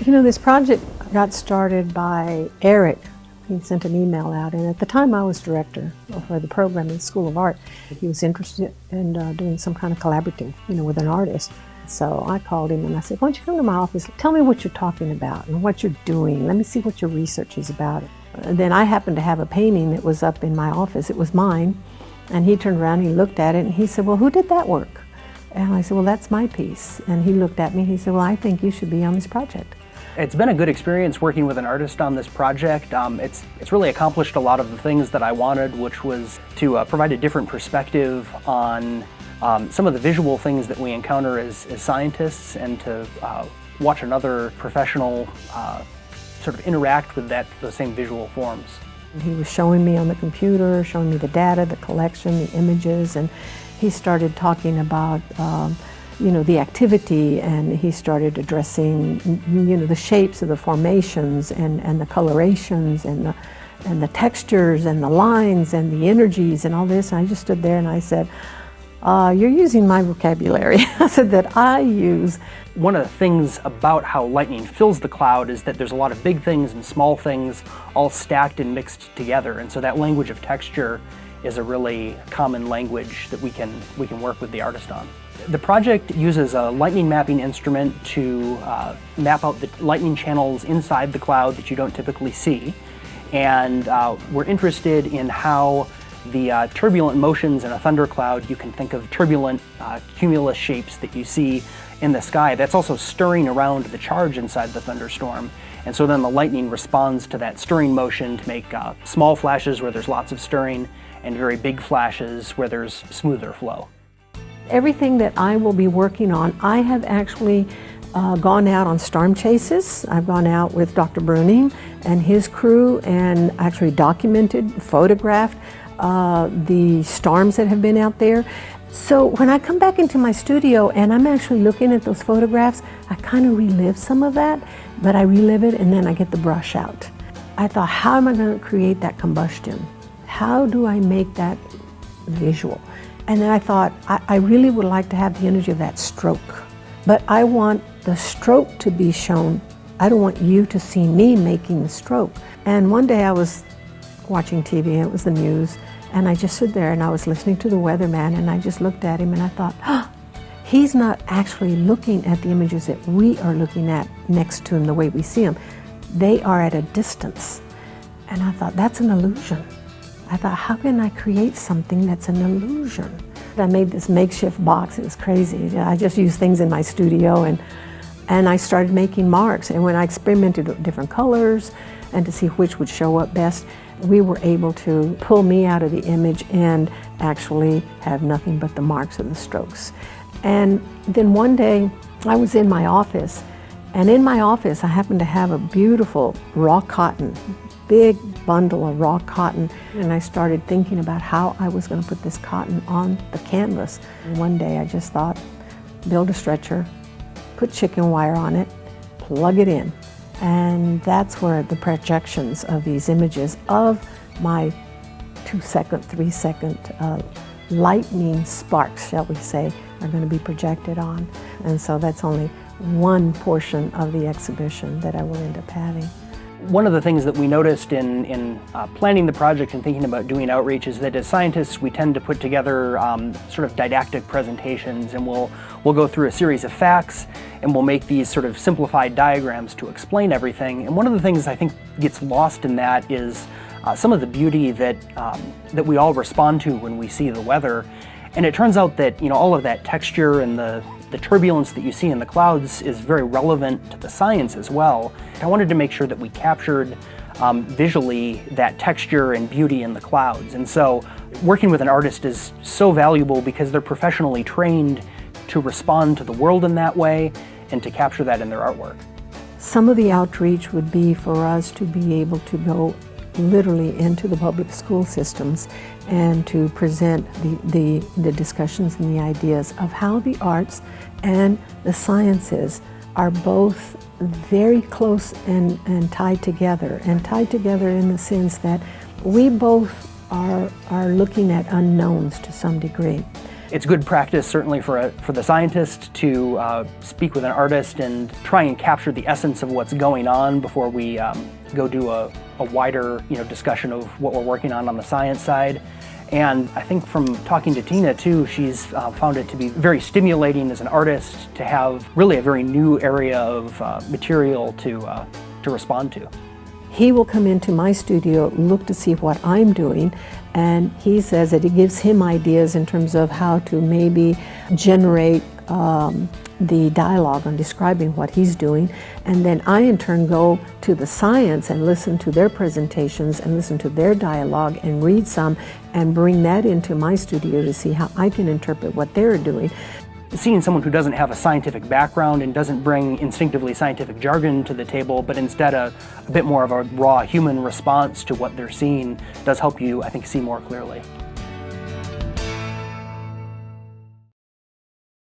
You know, this project got started by Eric. He sent an email out, and at the time I was director for the program in the School of Art. He was interested in doing some kind of collaborative, with an artist. So I called him and I said, why don't you come to my office, tell me what you're talking about and what you're doing. Let me see what your research is about. And then I happened to have a painting that was up in my office. It was mine. And he turned around, he looked at it, and he said, well, who did that work? And I said, well, that's my piece. And he looked at me, he said, well, I think you should be on this project. It's been a good experience working with an artist on this project. It's really accomplished a lot of the things that I wanted, which was to provide a different perspective on some of the visual things that we encounter as scientists, and to watch another professional sort of interact with those same visual forms. He was showing me on the computer, showing me the data, the collection, the images, and he started talking about the activity, and he started addressing the shapes of the formations and the colorations and the textures and the lines and the energies and all this. And I just stood there and I said, you're using my vocabulary. I said that I use. One of the things about how lightning fills the cloud is that there's a lot of big things and small things all stacked and mixed together, and so that language of texture is a really common language that we can work with the artist on. The project uses a lightning mapping instrument to map out the lightning channels inside the cloud that you don't typically see, and we're interested in how the turbulent motions in a thundercloud, you can think of turbulent cumulus shapes that you see in the sky. That's also stirring around the charge inside the thunderstorm. And so then the lightning responds to that stirring motion to make small flashes where there's lots of stirring, and very big flashes where there's smoother flow. Everything that I will be working on, I have actually gone out on storm chases. I've gone out with Dr. Bruning and his crew and actually documented, photographed the storms that have been out there. So when I come back into my studio and I'm actually looking at those photographs, I kind of relive some of that, but I relive it and then I get the brush out. I thought, how am I going to create that combustion? How do I make that visual? And then I thought, I really would like to have the energy of that stroke, but I want the stroke to be shown. I don't want you to see me making the stroke. And one day I was watching TV, and it was the news, and I just stood there and I was listening to the weatherman, and I just looked at him and I thought, he's not actually looking at the images that we are looking at next to him the way we see them. They are at a distance. And I thought, that's an illusion. I thought, how can I create something that's an illusion? I made this makeshift box. It was crazy. I just used things in my studio, and I started making marks. And when I experimented with different colors and to see which would show up best, we were able to pull me out of the image and actually have nothing but the marks of the strokes. And then one day I was in my office, and in my office I happened to have a beautiful raw cotton, big bundle of raw cotton, and I started thinking about how I was going to put this cotton on the canvas. And one day I just thought, build a stretcher, put chicken wire on it, plug it in. And that's where the projections of these images of my 2-second, 3-second lightning sparks, shall we say, are going to be projected on. And so that's only one portion of the exhibition that I will end up having. One of the things that we noticed in planning the project and thinking about doing outreach is that as scientists we tend to put together sort of didactic presentations, and we'll go through a series of facts and we'll make these sort of simplified diagrams to explain everything. And one of the things I think gets lost in that is some of the beauty that we all respond to when we see the weather. And it turns out that all of that texture and the turbulence that you see in the clouds is very relevant to the science as well. I wanted to make sure that we captured visually that texture and beauty in the clouds. And so working with an artist is so valuable because they're professionally trained to respond to the world in that way and to capture that in their artwork. Some of the outreach would be for us to be able to go literally into the public school systems and to present the discussions and the ideas of how the arts and the sciences are both very close and tied together in the sense that we both are looking at unknowns to some degree. It's good practice, certainly for the scientist, to speak with an artist and try and capture the essence of what's going on before we go do a wider discussion of what we're working on the science side. And I think from talking to Tina too, she's found it to be very stimulating as an artist to have really a very new area of material to respond to. He will come into my studio, look to see what I'm doing, and he says that it gives him ideas in terms of how to maybe generate the dialogue on describing what he's doing. And then I in turn go to the science and listen to their presentations and listen to their dialogue and read some and bring that into my studio to see how I can interpret what they're doing. Seeing someone who doesn't have a scientific background and doesn't bring instinctively scientific jargon to the table, but instead a bit more of a raw human response to what they're seeing does help you, I think, see more clearly.